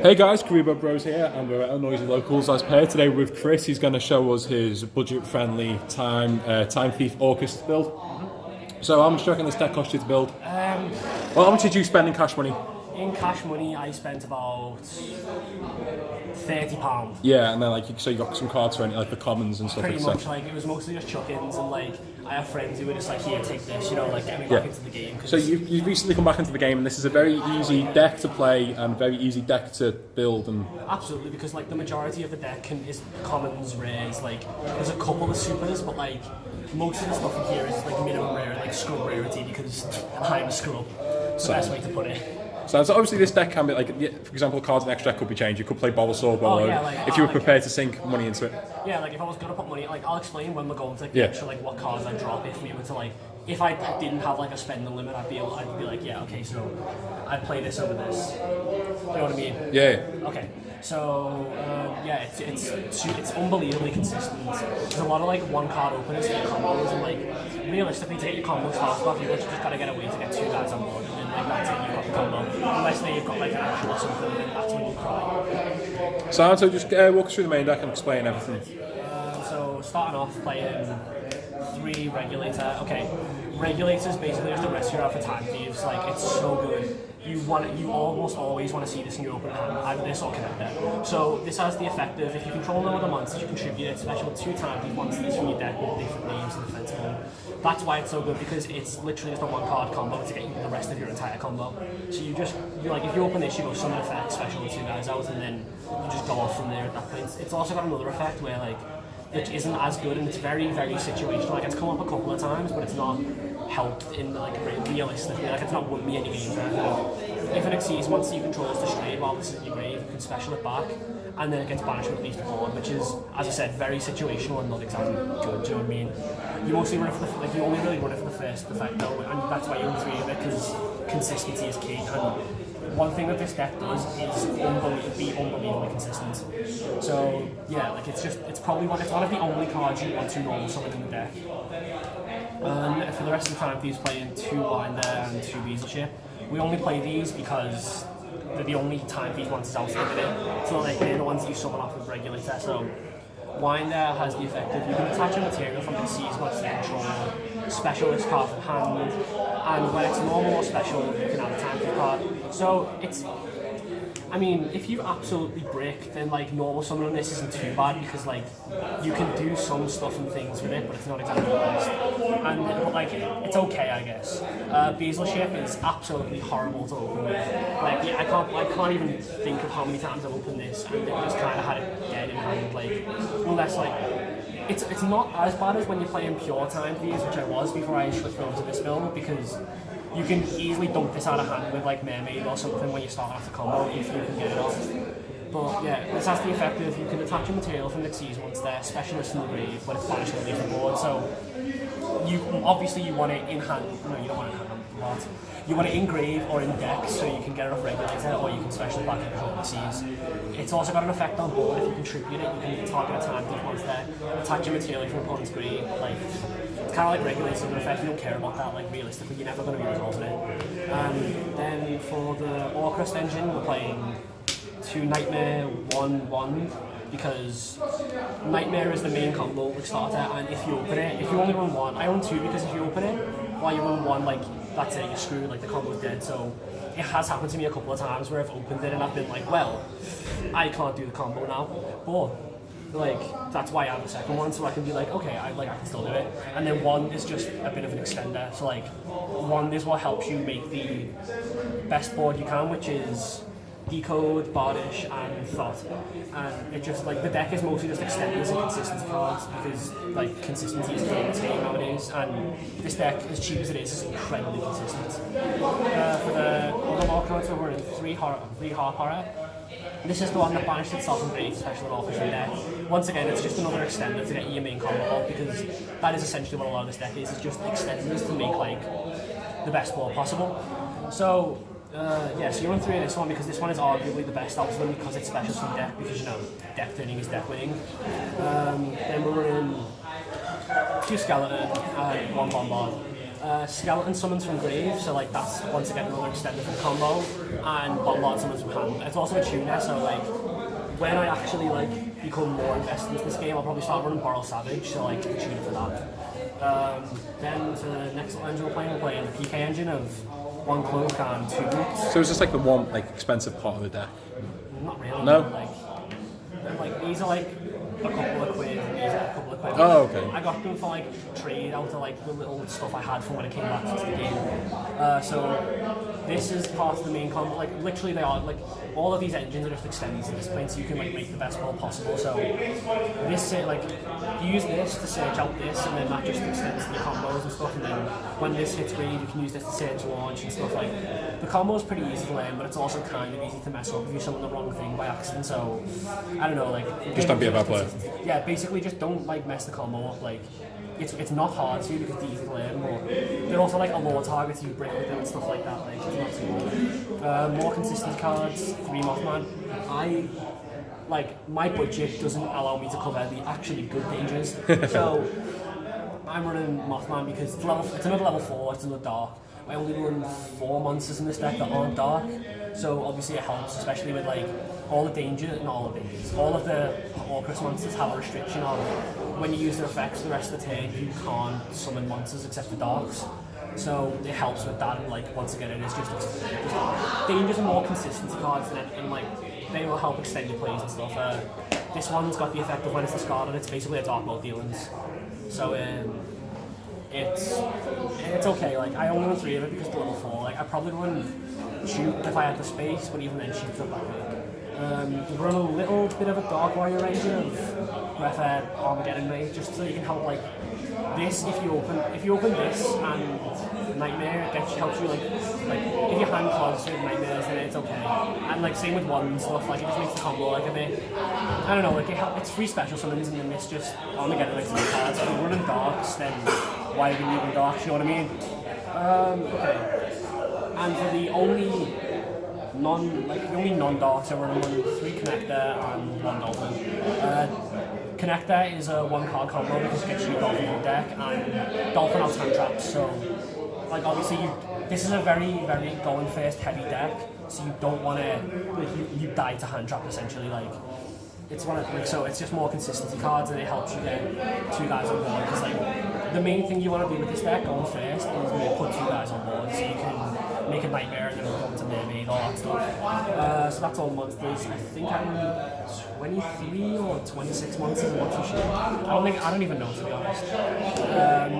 Hey guys, Karibo Bros here, and we're at Noisy Locals as per. Today with Chris. He's going to show us his budget-friendly Time Thief Orcust build. So how much do you reckon this deck cost you to build? Well, how much did you spend in cash money? In cash money, I spent about £30. Yeah, and then so you got some cards for any, like the commons and stuff. Pretty much, it was mostly just chuck-ins, and I have friends who were just here, take this, get me back into the game. So you've recently come back into the game, and this is a very easy deck to play and very easy deck to build. And absolutely, because the majority of the deck is commons, rares. There's a couple of supers, but most of the stuff in here is minimum rare, scrub rarity, because I'm a scrub. It's the best way to put it. So obviously this deck can be for example, cards in extra deck could be changed. You could play Bobblesaw, if you were prepared to sink money into it. Yeah, if I was going to put money, I'll explain when we're going to extra, what cards I drop if we were to if I didn't have a spending limit, I'd be yeah, okay, so I'd play this over this. You know what I mean? Yeah. Okay. So it's unbelievably consistent. There's a lot of one card openers and combos, and realistically to get your combos fast off, you've just got to get a way to get two guys on board, and then that's it, you've got the combo. Unless you've got an action or something, then that's when you cry. So just walk us through the main deck and explain everything. So starting off playing 3 regulator. Okay, regulator is basically just a rescue out for Time Thieves. It's so good. You almost always want to see this in your open hand, either this or connector. So this has the effect of, if you control no other monsters, you contribute a special 2 Time Thief monsters from your deck with different names and defensive. That's why it's so good, because it's literally just a 1-card combo to get you the rest of your entire combo. So if you open this, you go summon effect, special 2 guys out, and then you just go off from there at that point. It's also got another effect where which isn't as good, and it's very, very situational. It's come up a couple of times, but it's not helped in realistically. It's not won me any games. If it exceeds monster you control is destroyed while this is in your grave, you can special it back, and then it gets banished with at least 1, which is, as I said, very situational and not exactly good. Do you know what I mean? You mostly run it for you only really run it for the first effect though, and that's why you run 3 of it, because consistency is key. And one thing that this deck does is be unbelievably consistent. So yeah, it's probably one of the only cards you want to normal summon in the deck. And for the rest of the time, he's playing 2 Winder and 2 Weasel Ship. We only play these because they're the only Time Thief monsters out there. So they're the ones that you summon off with regulator. So Winder has the effect of you can attach a material from the seas once you control, specialist card from hand, and when it's normal or special, you can add a Time Thief card. So if you absolutely brick, then normal summon on this isn't too bad, because you can do some stuff and things with it, but it's not exactly the best. It's okay, I guess. Weasel Ship is absolutely horrible to open with. I can't even think of how many times I've opened this and just kind of had it dead in hand. Unless it's not as bad as when you're playing pure Time Thieves, which I was before I switched over to this build, because you can easily dump this out of hand with Mermaid or something when you start off the combo, if you can get it off. But yeah, this has the effect of you can attach a material from the seas once they're specialist in the grave, but it's banished and leave the board. So you want it in hand. No, you don't want it in hand. What? You want it in grave or in deck, so you can get it off regulator, or you can special back and control the seas. It's also got an effect on board. If you contribute it, you can target a Time Thief monster, attach a material from opponent's grave. It's kind of like regulator effect. You don't care about that. Realistically, you're never going to be resolving it. Then for the Orcust engine, we're playing 2 Nightmare, 1 Wand, because Nightmare is the main combo starter, and if you open it, if you only run 1, I own 2, because if you open it while you run 1, that's it, you're screwed, the combo's dead. So it has happened to me a couple of times where I've opened it and I've been well, I can't do the combo now, but that's why I have a second one, so I can be okay, I can still do it. And then 1 is just a bit of an extender, so 1 is what helps you make the best board you can, which is Decode, Bardish, and Thought. And it just, the deck is mostly just extenders and consistency cards, because, consistency is key in this game nowadays, and this deck, as cheap as it is incredibly consistent. For the other lore counter, we're in 3 Harp Horror. This is the one that banished itself and grave special and from deck. Once again, it's just another extender to get your main combo off, because that is essentially what a lot of this deck is. It's just extenders to make, the best board possible. So, so you run 3 of this one, because this one is arguably the best out of them, because it's special from deck, because deck thinning is deck winning. Then we're running 2 Skeleton and 1 Bombard. Skeleton summons from grave, so like that's once again another extended from combo, and bombard summons from hand. It's also a tuner, so like when I actually like become more invested into this game, I'll probably start running Boral Savage, so like the tuner for that. Then for the next little engine we're playing the PK engine of 1 cloak and 2 boots. So is this like the one like expensive part of the deck? Not really. No. Like these are like a couple of quid, and these are a couple of quid. Oh, okay. I got them for like trade out of like the little stuff I had from when I came back to the game. So this is part of the main combo. Like literally, they are like all of these engines are just extended to this point, so you can like make the best build possible. So this like you use this to search out this, and then that just extends to the combos and stuff. And then when this hits grade, you can use this to search launch and stuff. Like the combo is pretty easy to learn, but it's also kind of easy to mess up if you summon the wrong thing by accident. So I don't know, like Just don't be a bad player. yeah, basically just don't like mess the combo up. Like it's not hard to because it's easy to learn, but they're also like a lower target you break with them and stuff like that. Like it's not too hard. More consistent cards, 3 Mothman. My budget doesn't allow me to cover the actually good dangers. So I'm running Mothman because it's another level 4, it's another dark. I only run 4 monsters in this deck that aren't dark, so obviously it helps, especially with like all the dangers, not all the dangers, all of the Orcust monsters have a restriction on when you use their effects the rest of the turn, you can't summon monsters except for darks. So it helps with that, and like once again, it is just dangers are more consistency cards, and like they will help extend your plays and stuff. This one's got the effect of when it's discarded, it's basically a dark mode dealings. So it's okay. Like I only run 3 of it because it's level 4. Like I probably run shoot if I had the space, but even then shoot's not that good. Run a little bit of a Dark Warrior engine of Breath Armageddon Ray, just so you can help like this. If you open this and Nightmare, it helps you like if your hand clogs with Nightmares, then it's okay. And like same with one and stuff, like it just makes the combo like a bit. I don't know, like it's 3 special summons and then it's just Armageddon like 3 cards. If you're running darks, then why are you using darks? You know what I mean? Okay. And for the only non-darks, so we're running 3 Connector and 1 Dolphin. Connector is a 1-card combo because it gets you Dolphin from deck, and Dolphin out hand traps. So, like obviously, this is a very, very going first heavy deck, so you don't want to you die to hand trap essentially. Like it's so it's just more consistency cards, and it helps you get 2 guys on board. Because like the main thing you want to do with this deck going first is put 2 guys on board, so you can make a Nightmare and then go into Mermaid, all that stuff. So that's all monsters. I think I'm 23 or 26 monsters. I'm not too sure. I don't even know, to be honest.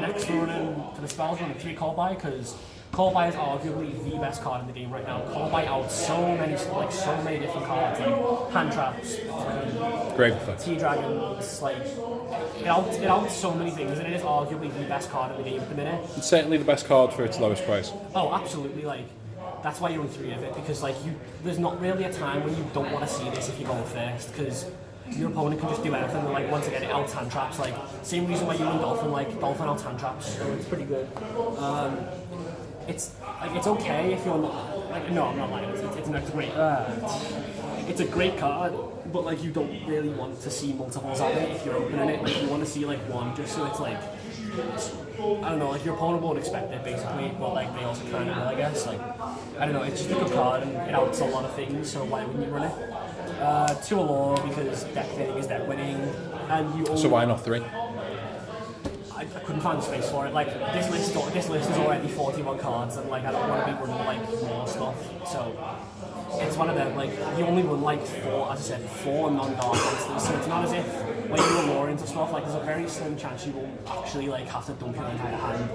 Next we're running for the spells, running 3 Call By, because Call By is arguably the best card in the game right now. Call By out so many different cards, like hand traps, Grave effect, T-Dragons, like it outs so many things, and it is arguably the best card in the game at the minute. It's certainly the best card for its lowest price. Oh, absolutely, like that's why you run 3 of it, because like there's not really a time when you don't want to see this if you go first, because your opponent can just do anything, and like once again it outs hand traps, like same reason why you run Dolphin, like Dolphin outs hand traps, so it's pretty good. It's okay if you're not like, no, I'm not lying. It's a great card, but like you don't really want to see multiples of it if you're opening it. Like you want to see like one, just so it's like I don't know, like your opponent won't expect it basically, but like they also kind of will, I guess. Like I don't know, it's just a good card and it outs a lot of things, so why wouldn't you run it? 2 Allure because deck winning is deck winning, and you. So why not 3? I couldn't find the space for it. Like this list is already 41 cards, and like I don't want to be running like more stuff. So it's one of them. Like you only run like 4, as I said, 4 non-dark monsters. So it's not as if when you allure into stuff, like there's a very slim chance you won't actually like have to dump your entire hand.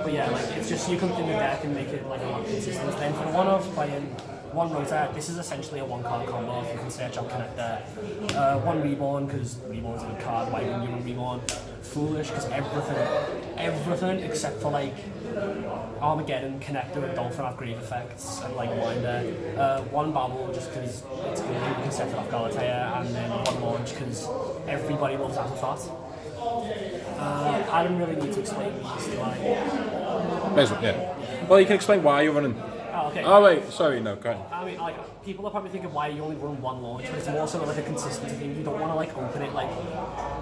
But yeah, like it's just you come in the deck and make it like a lot consistent. Then for the one-off playing 1 Rotor, this is essentially a 1-card combo if you can search out Connector. 1 Reborn, because Reborn's a good card, why wouldn't you run Reborn? Foolish, because everything except for like Armageddon, Connector and Dolphin have grave effects, and like Winder. 1 Babble just because it's good, you can set it off Galatea, and then 1 Launch because everybody loves Azathoth. I don't really need to explain these, do I? Yeah. Well, you can explain why you're running. Oh, okay. Oh wait, sorry, no, go ahead. I mean, like, people are probably thinking why you only run one launch, but it's more sort of like a consistency thing. You don't want to like open it like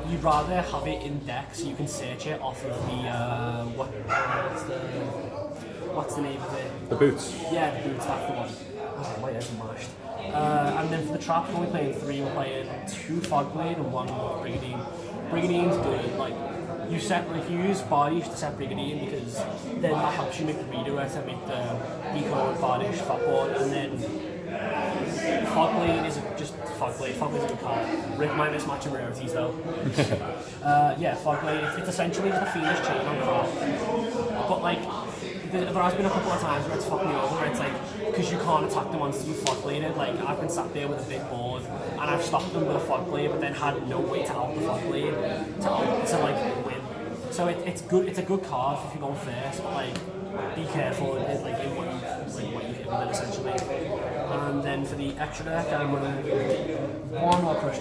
you'd rather have it in deck so you can search it off of the what's the name of it? The boots. Yeah, the boots. That's the one. Oh, my head's mashed. And then for the trap, we're only playing 3. We're playing 2 Fogblade and 1 Brigandine. Brigadine's good. Like you use Bardish to set Brigandine because then that helps you make the redirect and make the decode Bardish Fatboard, and then Fogblade is just Fogblade. Fogblade's a good card. Rick might mismatch in rarities though. Yeah, Fogblade. It's essentially just a Fiendish chain on card, but like. There has been a couple of times where it's fucked me over, where it's like, because you can't attack the monsters you Fogbladed, like I've been sat there with a big board and I've stopped them with a Fogblade but then had no way to out the Fogblade to like win. So it's good, it's a good card if you go first, but like be careful in what you hit with it essentially. And then for the extra deck I'm running 1 Orcust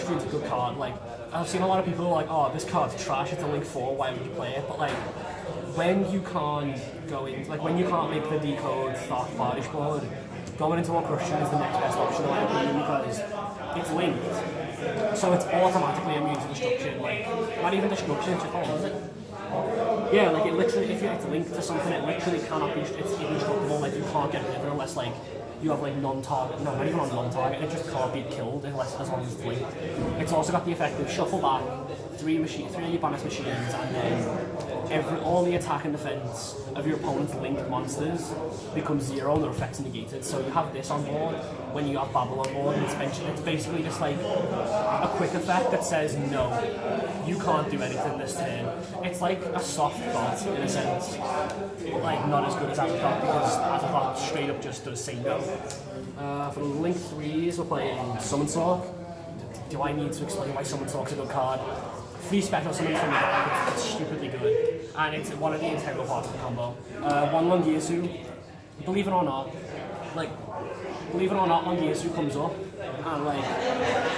Time's a good card. Like I've seen a lot of people like, oh this card's trash, it's a link 4, why would you play it? But like when you can't go in, like when you can't make the decode Thought Bardish board, going into Orcust Time is the next best option in my opinion because it's linked. So it's automatically immune to destruction, like not even destruction, it's just, is it? Yeah, like it literally, if it's linked to something, it literally cannot be, it's indestructible, like you can't get rid of it unless like you have like non-target, no, not even on non-target, it just can't be killed unless as long as it's linked. It's also got the effect of shuffle back 3 of your banished machines, and then all the attack and defense of your opponent's linked monsters becomes 0 and their effects negated. So you have this on board when you have Babel on board, and it's basically just like a quick effect that says no, you can't do anything this turn. It's like a soft thought in a sense, like not as good as Azathoth because Azathoth straight up just does say no. For the Link 3s, we're playing Summon Sork. Do I need to explain why Summon Sork's a good card? 3 special summons from the deck, it's stupidly good, and it's one of the integral parts of the combo. 1 Longyesu, believe it or not, Longyesu comes up, and like,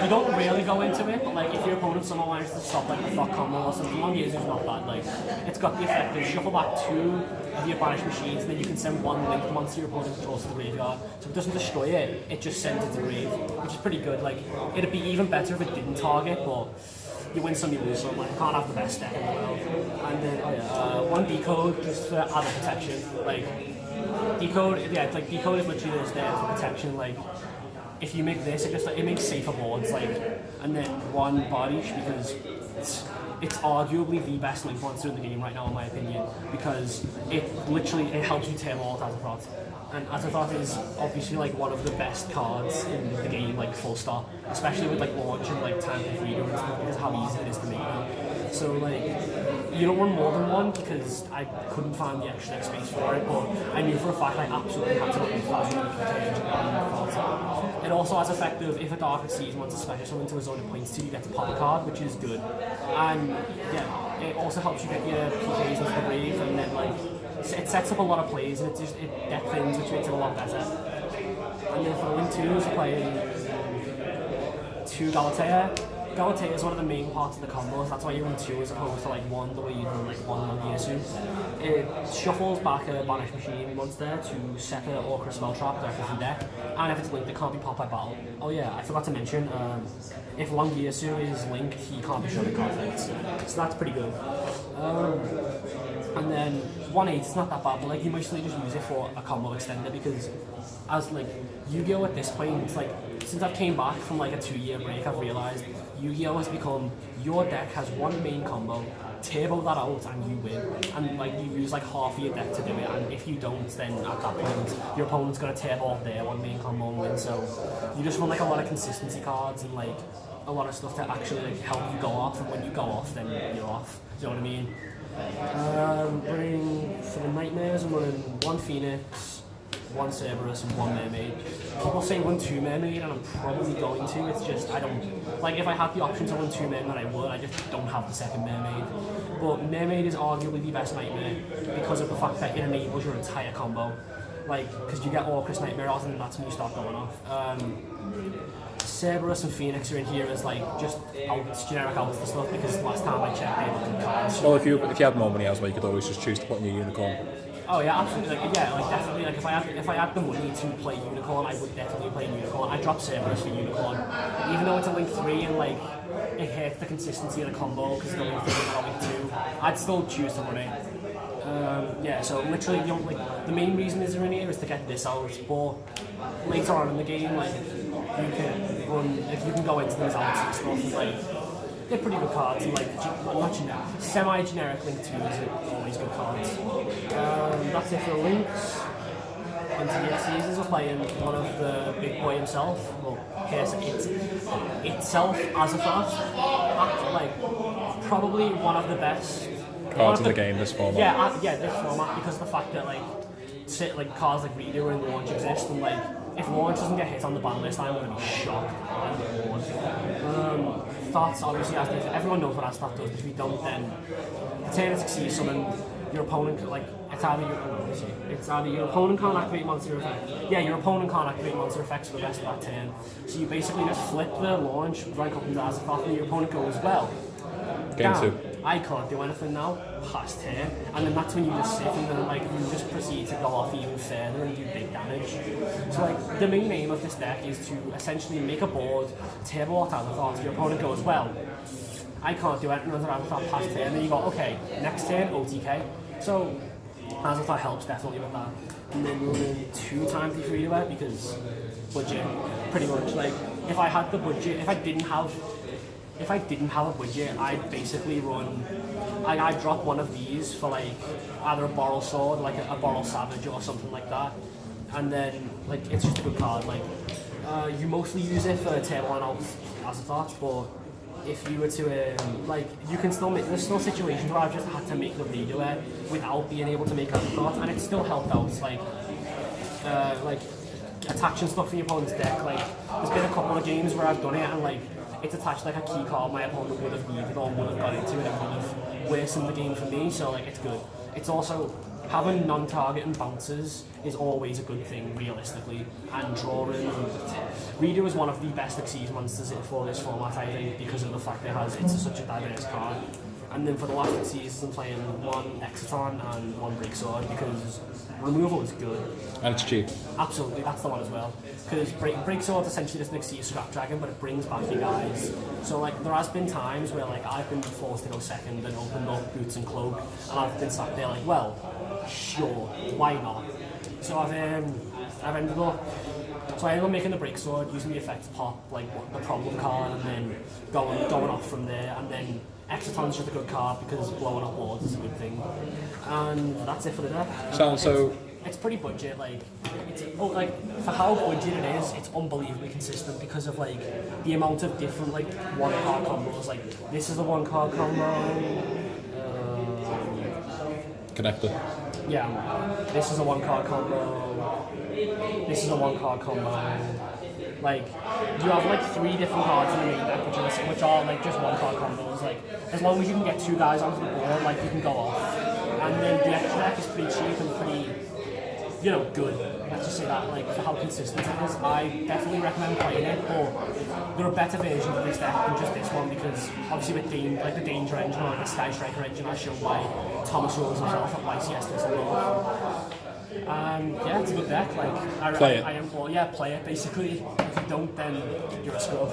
you don't really go into it, but like if your opponent somehow manages to stop like the fuck combo or something, Longyesu's not bad. Like, it's got the effect of shuffle back 2 of your banished machines, and then you can send 1 linked monster your opponent controls to the graveyard. So if it doesn't destroy it, it just sends it to the grave, which is pretty good. Like, it'd be even better if it didn't target, but you win some, you lose some. Like, you can't have the best deck in the world. And then 1 decode just for added protection. Like, decode is literally just there for protection. Like, if you make this, it makes safer boards. Like, and then 1 Bardish because it's arguably the best link monster in the game right now, in my opinion, because it helps you table all Azathoth. And Azathoth is obviously like one of the best cards in the game, like full stop. Especially with like launch and like time to freedom and stuff, because how easy it is to make now. So like, you don't run more than 1 because I couldn't find the extra space for it, but I knew for a fact I absolutely had to run 1,000 It also has effect of if a Darkest Seas wants to special summon to a zone it points to, you get to pop a card, which is good. And yeah, it also helps you get your PKs into the grave, and then like it sets up a lot of plays, and it deck things which makes it a lot better. And then for the Link 2s, we're playing 2 Galatea. Galatea is one of the main parts of the combos, that's why you run 2 as opposed to like 1, the way you run like 1 Longyesu. It shuffles back a banished machine monster to set an Orcust spell trap directly from deck, and if it's linked it can't be popped by battle. Oh yeah, I forgot to mention, if Longyesu is linked, he can't be shown in conflicts, so that's pretty good. And then 1/8, it's not that bad, but like you mostly just use it for a combo extender because as like Yu-Gi-Oh at this point, it's like since I've came back from like a 2-year break, I've realised Yu-Gi-Oh has become your deck has 1 main combo, turbo that out and you win, and like you use like half of your deck to do it, and if you don't, then at that point your opponent's gonna turbo off their 1 main combo and win. So you just run like a lot of consistency cards and like a lot of stuff to actually like help you go off, and when you go off then you're off. Do you know what I mean? Running for the Nightmares, I'm running 1 Phoenix, 1 Cerberus and 1 Mermaid. People say run 2 Mermaid and I'm probably going to, it's just I don't, like if I had the option to run 2 Mermaid I would, I just don't have the second Mermaid. But Mermaid is arguably the best Nightmare because of the fact that it enables your entire combo. Like, because you get Orcust Nightmare out and that's when you start going off. Cerberus and Phoenix are in here as like just generic outs and stuff because last time I checked they were good cards. Well, if you had more money as well, you could always just choose to put in your unicorn. Oh yeah, absolutely. Like, yeah, like definitely. Like if I had the money to play Unicorn, I would definitely play Unicorn. I drop Cerberus for Unicorn, even though it's a Link 3 and like it hurts the consistency of the combo because the Link 3 is not Link 2. I'd still choose to run it. Yeah, so literally, you know, like the main reason is running it is to get this out. But later on in the game, like you can run, if you can go into those outs and stuff, and, like they're pretty good cards. And, like not generic, semi-generic Link 2s are always good cards. That's it for links. On TFCs, we're playing one of the big boy himself. Well, here's itself as a thought, like probably one of the best Cards in the game, this format. Yeah, this format, because of the fact that like cards like Reader and Launch exist, and like if Launch doesn't get hit on the ban list, I'm gonna be shocked and bored. Thoughts, obviously, as everyone knows what Astat does. If you don't, then turn it succeeds summon. Your opponent, like it's either your opponent can't activate monster effects. Yeah, your opponent can't activate monster effects for the rest of that turn. So you basically just flip the Launch rank up into Azathoth, and your opponent goes, well, Game 2. I can't do anything now, past turn, and then that's when you just sit and then like you just proceed to go off even further and do big damage. So like the main aim of this deck is to essentially make a board, table out Azathoth, your opponent goes, well, I can't do anything other than Azathoth past turn, and then you go, okay, next turn, OTK. So Azathoth helps definitely with that. And then running 2 Time Thief Deck because budget, pretty much. Like if I had the budget, if I didn't have a budget, I'd basically run. I'd drop one of these for like either a Borrow Sword, like a Borrow Savage or something like that, and then like it's just a good card. Like you mostly use it for table and out Azathoth, but if you were to like, you can still make. There's still situations where I've just had to make the redo without being able to make Azathoth, and it still helped out. Like attaching stuff in your opponent's deck. Like there's been a couple of games where I've done it and like it's attached like a key card my opponent would have needed or would have got into, and it would have worsened the game for me. So like it's good. It's also having non-target and bounces is always a good thing realistically, and drawing. Reader is one of the best Xyz monsters for this format, I think, because of the fact that it's such a diverse card. And then for the last Xyz, I'm playing 1 Exciton and 1 Break Sword because removal is good. And it's cheap. Absolutely, that's the one as well. Because Break Sword is essentially just an Xyz Scrap Dragon, but it brings back your guys. So like there has been times where like I've been forced to go second and opened up Boots and Cloak, and I've been sat there like, well, sure, why not? So I've ended up making the Break Sword, using the effects pop, like the problem card, and then going off from there, and then Exciton's just a good card because blowing up boards is a good thing. And that's it for the deck. It's pretty budget, like for how budget it is, it's unbelievably consistent because of like the amount of different like 1 card combos. Like this is a 1 card combo. Connector. Yeah, this is a 1 card combo. This is a 1 card combo. Like you have like 3 different cards in the main deck which are like just 1 card combos. Like as long as you can get 2 guys onto the board, like you can go off. And then the extra deck is pretty cheap and pretty, you know, good. Let's just say that, like for how consistent it is. I definitely recommend playing it, but there are better versions of this deck than just this one because obviously with the Danger engine or like the Sky Striker engine, as shown by Thomas Rose himself at YCS this month. Yeah, it's a good deck. Like play it. I implore, play it. Basically, if you don't, then you're a scrub.